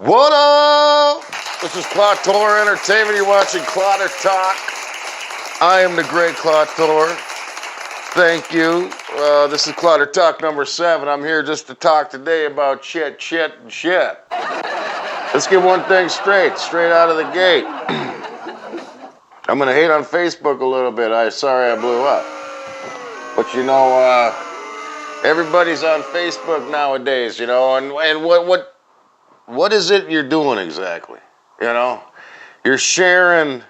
What up? This is Klotter Entertainment. You're watching Klotter Talk. I am the great Klotter. Thank you. This is Klotter Talk number 7. I'm here just to talk today about shit. Let's get one thing straight out of the gate. I'm gonna hate on Facebook a little bit. Sorry I blew up. But you know, everybody's on Facebook nowadays, you know, and what is it you're doing exactly? You know, you're sharing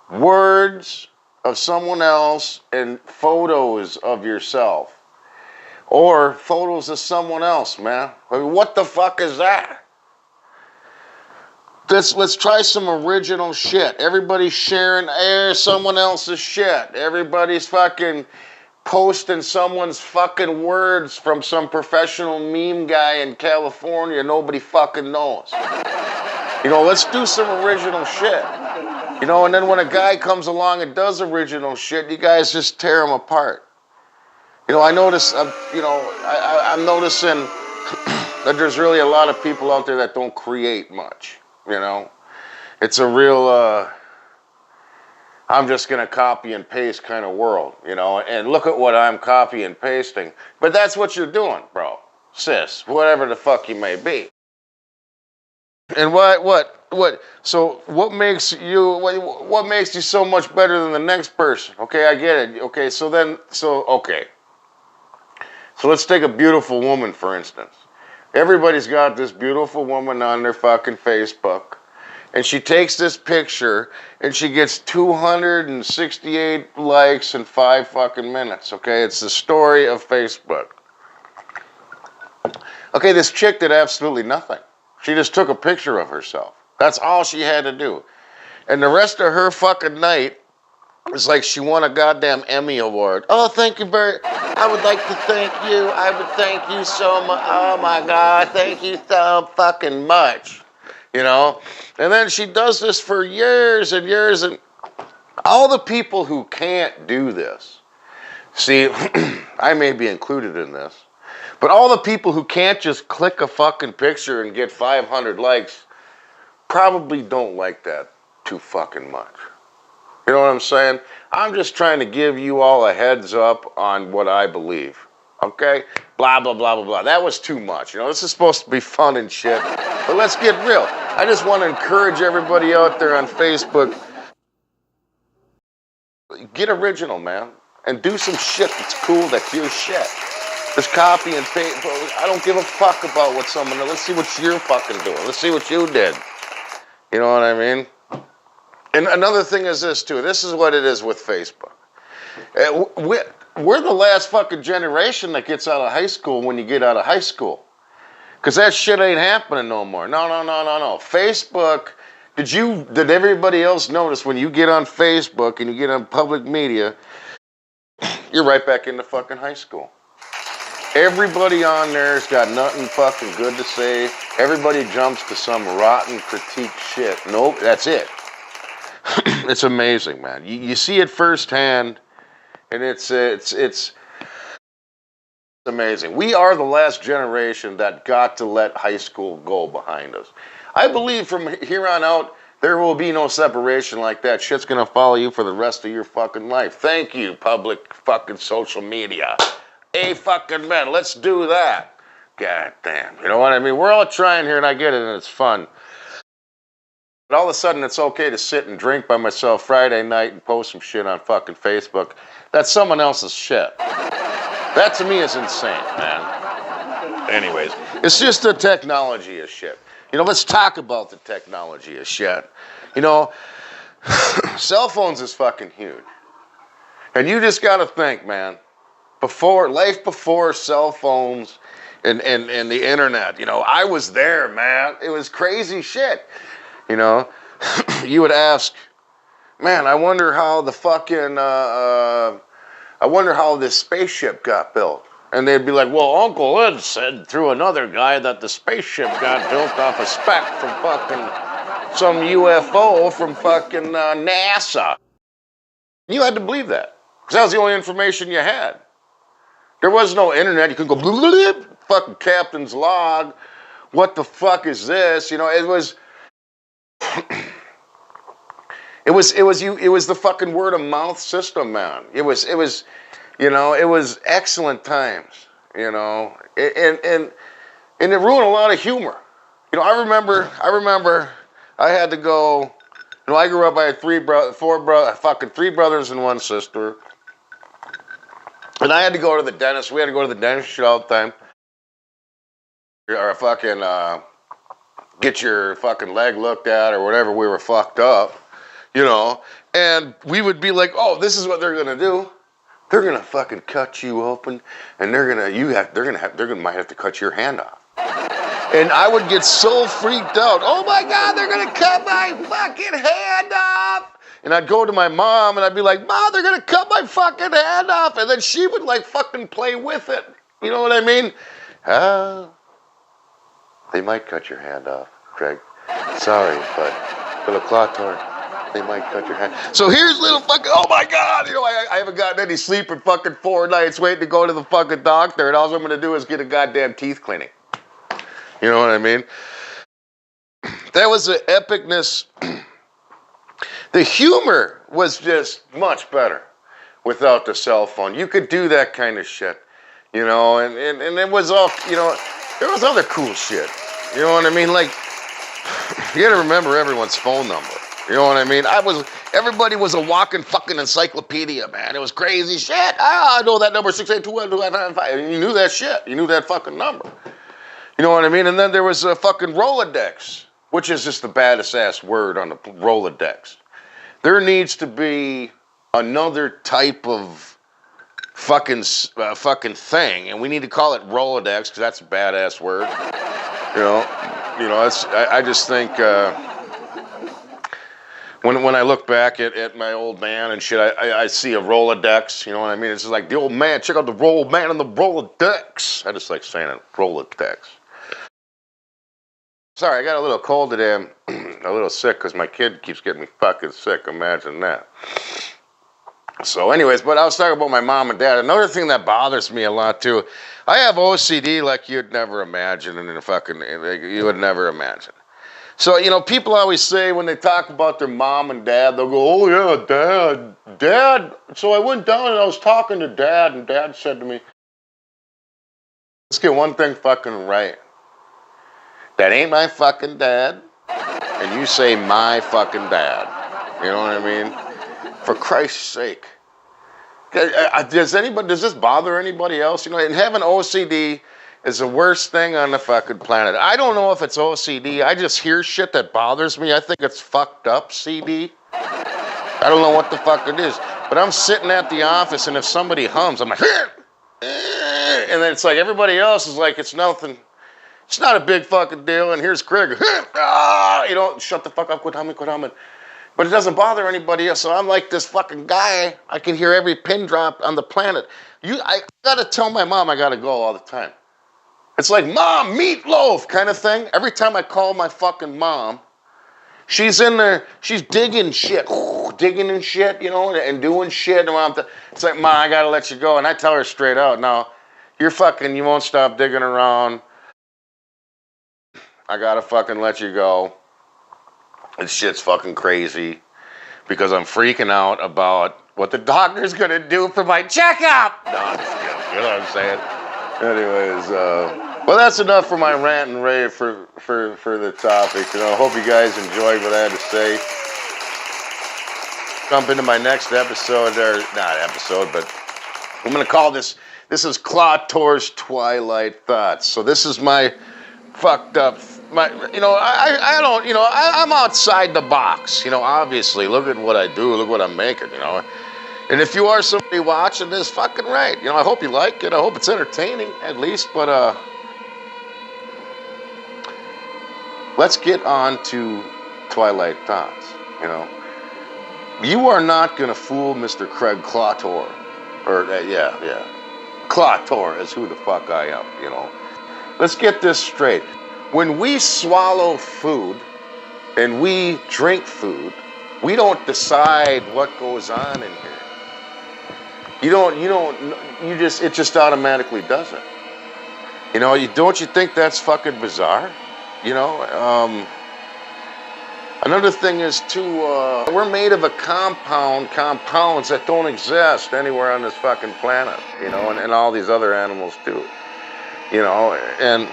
words of someone else and photos of yourself, or photos of someone else, man. I mean, what the fuck is that? Let's try some original shit. Everybody's sharing someone else's shit. Everybody's fucking posting someone's fucking words from some professional meme guy in California nobody fucking knows. You know, let's do some original shit. You know, and then when a guy comes along and does original shit, you guys just tear him apart. You know, I notice, I'm noticing that there's really a lot of people out there that don't create much, you know. It's a real, I'm just going to copy and paste kind of world, you know, and look at what I'm copy and pasting. But that's what you're doing, bro, sis, whatever the fuck you may be. And so what makes you so much better than the next person? Okay, I get it. Okay, so let's take a beautiful woman, for instance. Everybody's got this beautiful woman on their fucking Facebook. And she takes this picture and she gets 268 likes in 5 fucking minutes, okay? It's the story of Facebook. Okay, this chick did absolutely nothing. She just took a picture of herself. That's all she had to do. And the rest of her fucking night was like she won a goddamn Emmy Award. Oh, thank you I would like to thank you. I would thank you so much. Oh my God, thank you so fucking much. You know, and then she does this for years and years, and all the people who can't do this, see, I may be included in this, but all the people who can't just click a fucking picture and get 500 likes probably don't like that too fucking much. You know what I'm saying? I'm just trying to give you all a heads up on what I believe. Okay? Blah, blah, blah, blah, blah. That was too much. You know, this is supposed to be fun and shit. But let's get real. I just want to encourage everybody out there on Facebook. Get original, man. And do some shit that's cool, that's your shit. Just copy and paste. I don't give a fuck about what someone else. Let's see what you're fucking doing. Let's see what you did. You know what I mean? And another thing is this, too. This is what it is with Facebook. We're the last fucking generation that gets out of high school when you get out of high school. Because that shit ain't happening no more. No. Facebook, did everybody else notice when you get on Facebook and you get on public media, you're right back into fucking high school. Everybody on there's got nothing fucking good to say. Everybody jumps to some rotten critique shit. Nope, that's it. It's amazing, man. You see it firsthand. And it's amazing. We are the last generation that got to let high school go behind us. I believe from here on out, there will be no separation like that. Shit's gonna follow you for the rest of your fucking life. Thank you, public fucking social media. Hey, fucking man, let's do that. God damn. You know what I mean? We're all trying here, and I get it, and it's fun. But all of a sudden, it's okay to sit and drink by myself Friday night and post some shit on fucking Facebook. That's someone else's shit. That to me is insane, man. Anyways, it's just the technology of shit. You know, let's talk about the technology of shit. You know, cell phones is fucking huge. And you just gotta think, man, life before cell phones and the internet, you know, I was there, man. It was crazy shit. You know, you would ask, man, I wonder how the fucking, I wonder how this spaceship got built. And they'd be like, well, Uncle Ed said through another guy that the spaceship got built off a spec from fucking some UFO from fucking NASA. You had to believe that, because that was the only information you had. There was no internet. You could go, fucking captain's log. what the fuck is this? You know, it was the fucking word of mouth system, man. It was you know, it was excellent times, you know, and it ruined a lot of humor. You know, I remember I had to go, you know, I grew up, I had three brothers and one sister. And I had to go to the dentist. We had to go to the dentist shit all the time. Or fucking get your fucking leg looked at or whatever, we were fucked up, you know. And we would be like, oh, this is what they're gonna do. They're gonna fucking cut you open, and they're gonna might have to cut your hand off. And I would get so freaked out. Oh my God, they're gonna cut my fucking hand off. And I'd go to my mom and I'd be like, Mom, they're gonna cut my fucking hand off. And then she would like fucking play with it. You know what I mean? They might cut your hand off, Craig. Sorry, but for the Klotter, they might cut your hand. So here's little fucking, oh my God, you know, I haven't gotten any sleep in fucking 4 nights waiting to go to the fucking doctor, and all I'm gonna do is get a goddamn teeth cleaning. You know what I mean? That was the epicness. The humor was just much better without the cell phone. You could do that kind of shit, you know, and it was all, you know, there was other cool shit. You know what I mean? Like, you gotta remember everyone's phone number. You know what I mean? Everybody was a walking fucking encyclopedia, man. It was crazy shit. I know that number, 6821295. You knew that shit. You knew that fucking number. You know what I mean? And then there was a fucking Rolodex, which is just the baddest ass word on the Rolodex. There needs to be another type of fucking thing, and we need to call it Rolodex because that's a badass word. You know, I just think when I look back at my old man and shit, I see a Rolodex. You know what I mean? It's just like the old man. Check out the old man and the Rolodex. I just like saying it, Rolodex. Sorry, I got a little cold today. I'm a little sick because my kid keeps getting me fucking sick. Imagine that. So anyways, but I was talking about my mom and dad. Another thing that bothers me a lot too, I have OCD like you'd never imagine, and you would never imagine. So, you know, people always say when they talk about their mom and dad, they'll go, oh yeah, dad. So I went down and I was talking to dad, and dad said to me, let's get one thing fucking right. That ain't my fucking dad, and you say my fucking dad. You know what I mean? For Christ's sake. Does this bother anybody else? You know, and having OCD is the worst thing on the fucking planet. I don't know if it's OCD. I just hear shit that bothers me. I think it's fucked up CD. I don't know what the fuck it is. But I'm sitting at the office, and if somebody hums, I'm like, and then it's like everybody else is like, it's nothing. It's not a big fucking deal, and here's Craig. You know, shut the fuck up, quit humming. But it doesn't bother anybody else, so I'm like this fucking guy. I can hear every pin drop on the planet. I gotta tell my mom I gotta go all the time. It's like, Mom, meatloaf kind of thing. Every time I call my fucking mom, she's in there, she's digging shit, digging and shit, you know, and doing shit. And it's like, Mom, I gotta let you go. And I tell her straight out, no, you won't stop digging around. I gotta fucking let you go. This shit's fucking crazy because I'm freaking out about what the doctor's gonna do for my checkup. No, I'm just kidding. You know what I'm saying? Anyways, well, that's enough for my rant and rave for the topic. You know, I hope you guys enjoyed what I had to say. Jump into my next episode, or not episode, but I'm gonna call this is Klotter's Twilight Thoughts. So this is my fucked up. I don't, you know, I'm outside the box, you know, obviously. Look at what I do, look what I'm making, you know. And if you are somebody watching this, fucking right. You know, I hope you like it. I hope it's entertaining, at least. But let's get on to Twilight Thoughts, you know. You are not going to fool Mr. Craig Klotter. Or, yeah. Klotter is who the fuck I am, you know. Let's get this straight. When we swallow food and we drink food, we don't decide what goes on in here. It just automatically does it. You know, don't you think that's fucking bizarre? You know, another thing is too, we're made of a compounds that don't exist anywhere on this fucking planet, you know, and all these other animals too, you know, and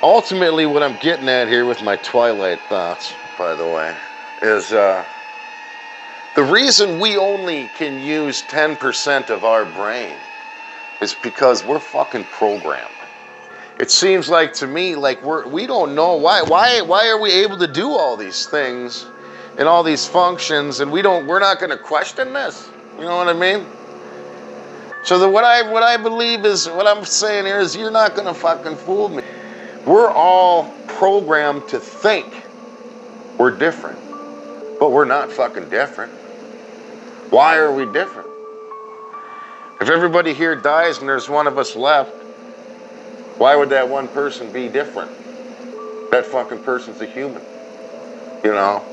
ultimately what I'm getting at here with my Twilight thoughts, by the way, is the reason we only can use 10% of our brain is because we're fucking programmed. It seems like to me like we don't know why are we able to do all these things and all these functions, and we're not going to question this. You know what I mean? So what I believe is, what I'm saying here is, you're not going to fucking fool me. We're all programmed to think we're different, but we're not fucking different. Why are we different? If everybody here dies and there's one of us left, why would that one person be different? That fucking person's a human, you know?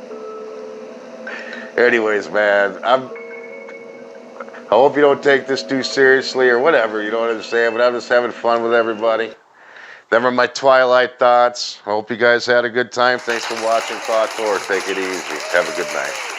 Anyways, man, I hope you don't take this too seriously or whatever, you know what I'm saying? But I'm just having fun with everybody. Never my Twilight thoughts. I hope you guys had a good time. Thanks for watching Klotter. Take it easy. Have a good night.